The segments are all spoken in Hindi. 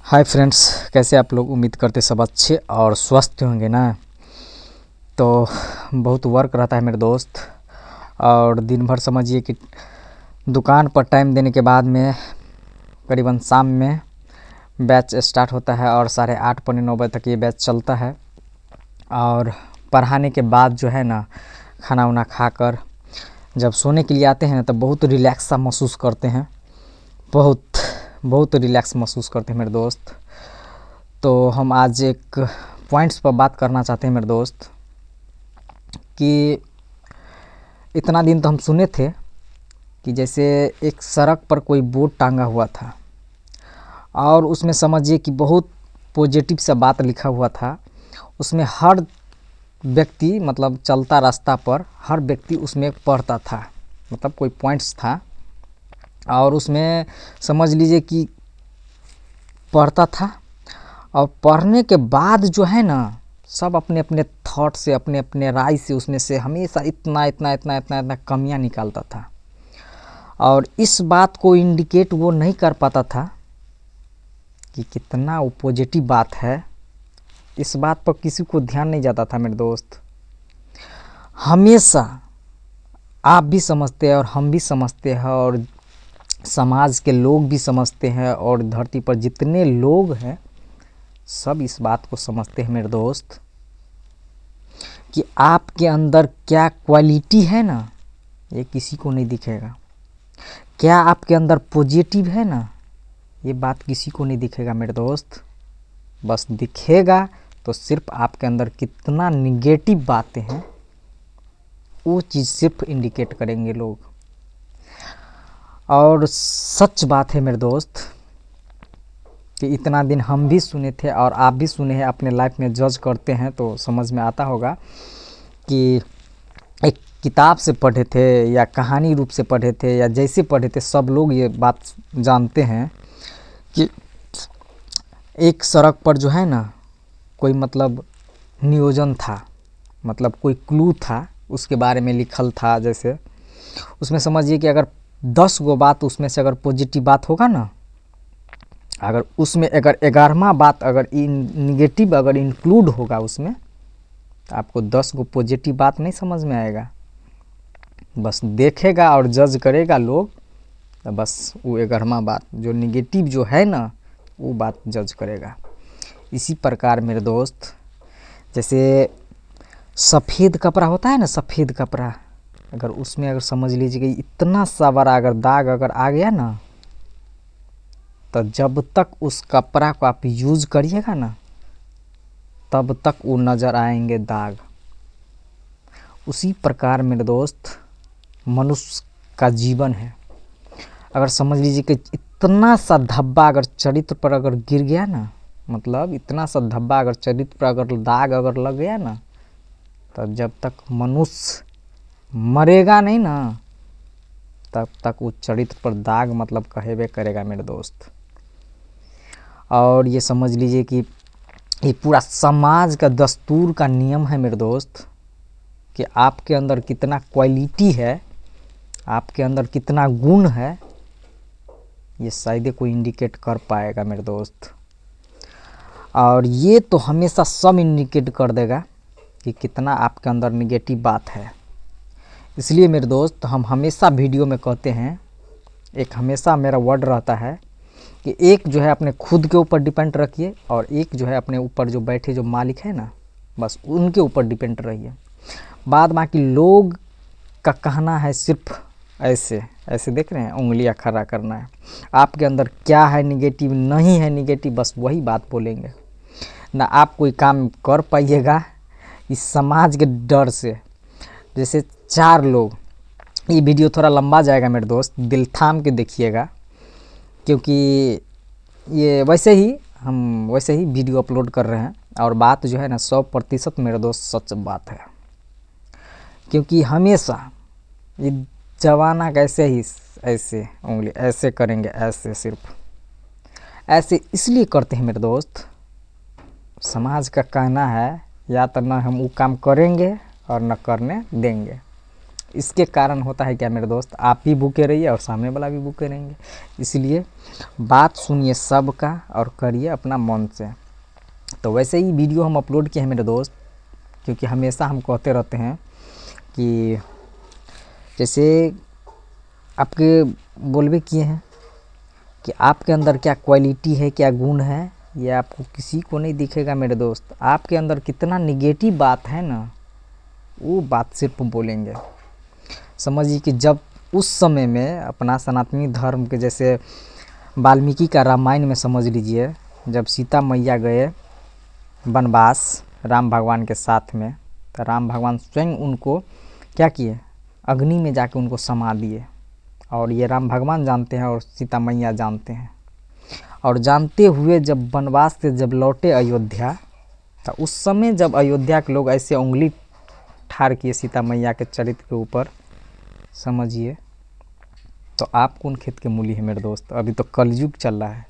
हाय फ्रेंड्स, कैसे आप लोग। उम्मीद करते सब अच्छे और स्वस्थ होंगे ना। तो बहुत वर्क रहता है मेरे दोस्त, और दिन भर समझिए कि दुकान पर टाइम देने के बाद में करीबन शाम में बैच स्टार्ट होता है और 8:30 पौने 9 बजे तक ये बैच चलता है। और पढ़ाने के बाद जो है ना, खाना वाना खाकर जब सोने के लिए आते हैं तब बहुत रिलैक्स सा महसूस करते हैं। बहुत बहुत रिलैक्स महसूस करते हैं मेरे दोस्त। तो हम आज एक पॉइंट्स पर बात करना चाहते हैं मेरे दोस्त कि इतना दिन तो हम सुने थे कि जैसे एक सड़क पर कोई बोर्ड टांगा हुआ था और उसमें समझिए कि बहुत पॉजिटिव सा बात लिखा हुआ था। उसमें हर व्यक्ति मतलब चलता रास्ता पर हर व्यक्ति उसमें पढ़ता था, मतलब कोई पॉइंट्स था और उसमें समझ लीजिए कि पढ़ता था। और पढ़ने के बाद जो है ना, सब अपने अपने थॉट से अपने अपने राय से उसमें से हमेशा इतना इतना इतना इतना इतना कमियां निकालता था। और इस बात को इंडिकेट वो नहीं कर पाता था कि कितना वो पॉजिटिव बात है। इस बात पर किसी को ध्यान नहीं जाता था मेरे दोस्त। हमेशा आप भी समझते हैं और हम भी समझते हैं और समाज के लोग भी समझते हैं और धरती पर जितने लोग हैं सब इस बात को समझते हैं मेरे दोस्त कि आपके अंदर क्या क्वालिटी है ना, ये किसी को नहीं दिखेगा। क्या आपके अंदर पॉजिटिव है ना, ये बात किसी को नहीं दिखेगा मेरे दोस्त। बस दिखेगा तो सिर्फ आपके अंदर कितना निगेटिव बातें हैं वो चीज़ सिर्फ इंडिकेट करेंगे लोग। और सच बात है मेरे दोस्त कि इतना दिन हम भी सुने थे और आप भी सुने हैं, अपने लाइफ में जज करते हैं तो समझ में आता होगा कि एक किताब से पढ़े थे या कहानी रूप से पढ़े थे या जैसे पढ़े थे, सब लोग ये बात जानते हैं कि एक सड़क पर जो है ना कोई मतलब नियोजन था, मतलब कोई क्लू था, उसके बारे में लिखल था। जैसे उसमें समझिए कि अगर 10 गो बात उसमें से अगर पॉजिटिव बात होगा ना, अगर उसमें अगर 11वां बात अगर निगेटिव अगर इंक्लूड होगा उसमें, तो आपको 10 गो पॉजिटिव बात नहीं समझ में आएगा। बस देखेगा और जज करेगा लोग, तो बस वो 11वां बात जो निगेटिव जो है ना वो बात जज करेगा। इसी प्रकार मेरे दोस्त, जैसे सफ़ेद कपड़ा होता है ना, सफ़ेद कपड़ा अगर उसमें अगर समझ लीजिए कि इतना सा बड़ा अगर दाग अगर आ गया ना, तो जब तक उस कपड़ा को आप यूज़ करिएगा ना तब तक वो नज़र आएंगे दाग। उसी प्रकार मेरे दोस्त मनुष्य का जीवन है। अगर समझ लीजिए कि इतना सा धब्बा अगर चरित्र पर अगर गिर गया ना, मतलब इतना सा धब्बा अगर चरित्र पर अगर दाग अगर लग गया ना, तो जब तक मनुष्य मरेगा नहीं ना तब तक वो चरित्र पर दाग मतलब कहेबे करेगा मेरे दोस्त। और ये समझ लीजिए कि ये पूरा समाज का दस्तूर का नियम है मेरे दोस्त कि आपके अंदर कितना क्वालिटी है, आपके अंदर कितना गुण है, ये शायद कोई इंडिकेट कर पाएगा मेरे दोस्त। और ये तो हमेशा सब इंडिकेट कर देगा कि कितना आपके अंदर निगेटिव बात है। इसलिए मेरे दोस्त हम हमेशा वीडियो में कहते हैं, एक हमेशा मेरा वर्ड रहता है कि एक जो है अपने खुद के ऊपर डिपेंड रखिए और एक जो है अपने ऊपर जो बैठे जो मालिक है ना, बस उनके ऊपर डिपेंड रहिए। बाद बाकी लोग का कहना है सिर्फ ऐसे ऐसे देख रहे हैं, उंगलियां खड़ा करना है। आपके अंदर क्या है निगेटिव नहीं है निगेटिव, बस वही बात बोलेंगे ना। आप कोई काम कर पाइएगा इस समाज के डर से। जैसे 4 लोग, ये वीडियो थोड़ा लंबा जाएगा मेरे दोस्त, दिल थाम के देखिएगा, क्योंकि ये वैसे ही वीडियो अपलोड कर रहे हैं और बात जो है ना 100% मेरे दोस्त सच बात है। क्योंकि हमेशा ये जमाना कैसे ही ऐसे उंगली ऐसे करेंगे, ऐसे सिर्फ ऐसे इसलिए करते हैं मेरे दोस्त, समाज का कहना है या तो ना हम वो काम करेंगे और न करने देंगे। इसके कारण होता है क्या मेरे दोस्त, आप भी भूखे रहिए और सामने वाला भी भूखे रहेंगे। इसलिए बात सुनिए सबका और करिए अपना मन से। तो वैसे ही वीडियो हम अपलोड किए हैं मेरे दोस्त, क्योंकि हमेशा हम कहते रहते हैं कि जैसे आपके बोलबे किए हैं कि आपके अंदर क्या क्वालिटी है, क्या गुण है, ये आपको किसी को नहीं दिखेगा मेरे दोस्त। आपके अंदर कितना निगेटिव बात है ना, वो बात सिर्फ बोलेंगे। समझिए कि जब उस समय में अपना सनातनी धर्म के जैसे वाल्मीकि का रामायण में समझ लीजिए, जब सीता मैया गए वनवास राम भगवान के साथ में, तो राम भगवान स्वयं उनको क्या किए, अग्नि में जाके उनको समा दिए। और ये राम भगवान जानते हैं और सीता मैया जानते हैं। और जानते हुए जब वनवास से जब लौटे अयोध्या, तो उस समय जब अयोध्या के लोग ऐसे उंगली ठार किए सीता मैया के चरित्र के ऊपर, समझिए तो आप कौन खेत के मूली है मेरे दोस्त। अभी तो कलयुग चल रहा है,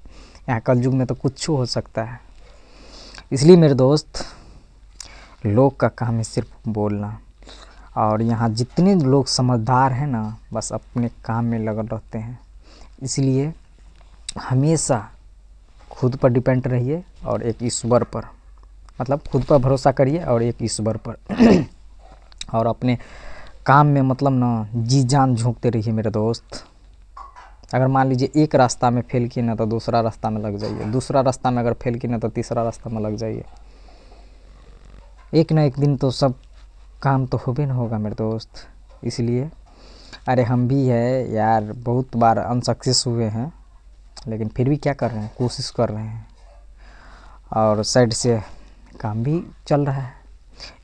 यहाँ कलयुग में तो कुछ हो सकता है। इसलिए मेरे दोस्त, लोग का काम है सिर्फ बोलना, और यहाँ जितने लोग समझदार हैं ना, बस अपने काम में लगन रहते हैं। इसलिए हमेशा खुद पर डिपेंड रहिए और एक ईश्वर पर, मतलब खुद पर भरोसा करिए और एक ईश्वर पर और अपने काम में मतलब ना जी जान झोंकते रहिए मेरे दोस्त। अगर मान लीजिए एक रास्ता में फेल किए ना, तो दूसरा रास्ता में लग जाइए। दूसरा रास्ता में अगर फेल किए ना, तो तीसरा रास्ता में लग जाइए। एक ना एक दिन तो सब काम तो हो भी ना होगा मेरे दोस्त। इसलिए अरे हम भी है यार, बहुत बार अनसक्सेस हुए हैं, लेकिन फिर भी क्या कर रहे हैं, कोशिश कर रहे हैं और साइड से काम भी चल रहा है।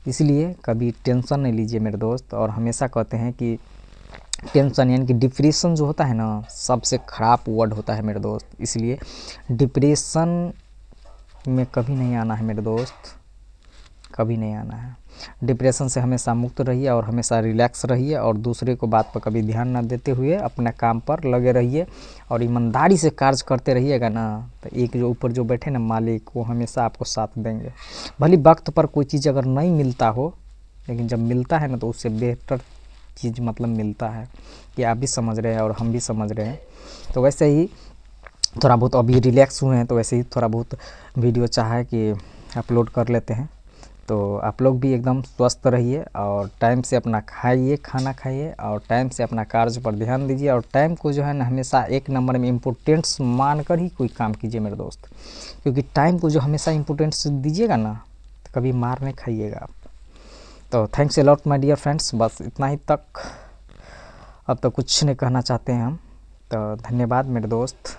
इसलिए कभी टेंशन नहीं लीजिए मेरे दोस्त। और हमेशा कहते हैं कि टेंशन यानी कि डिप्रेशन जो होता है ना, सबसे ख़राब वर्ड होता है मेरे दोस्त। इसलिए डिप्रेशन में कभी नहीं आना है मेरे दोस्त, कभी नहीं आना है। डिप्रेशन से हमेशा मुक्त रहिए और हमेशा रिलैक्स रहिए, और दूसरे को बात पर कभी ध्यान ना देते हुए अपने काम पर लगे रहिए और ईमानदारी से कार्य करते रहिएगा ना, तो एक जो ऊपर जो बैठे ना मालिक, वो हमेशा आपको साथ देंगे। भले वक्त पर कोई चीज़ अगर नहीं मिलता हो, लेकिन जब मिलता है ना, तो उससे बेहतर चीज़ मतलब मिलता है। कि आप भी समझ रहे हैं और हम भी समझ रहे हैं। तो वैसे ही थोड़ा बहुत अभी रिलैक्स हुए हैं, तो वैसे ही थोड़ा बहुत वीडियो चाहे कि अपलोड कर लेते हैं। तो आप लोग भी एकदम स्वस्थ रहिए और टाइम से अपना खाइए, खाना खाइए, और टाइम से अपना कार्य पर ध्यान दीजिए। और टाइम को जो है ना हमेशा एक नंबर में इम्पोर्टेंस मान कर ही कोई काम कीजिए मेरे दोस्त। क्योंकि टाइम को जो हमेशा इम्पोर्टेंस दीजिएगा ना, तो कभी मार नहीं खाइएगा आप। तो thanks a lot my dear friends, बस इतना ही तक। अब तो कुछ नहीं कहना चाहते हैं हम। तो धन्यवाद मेरे दोस्त।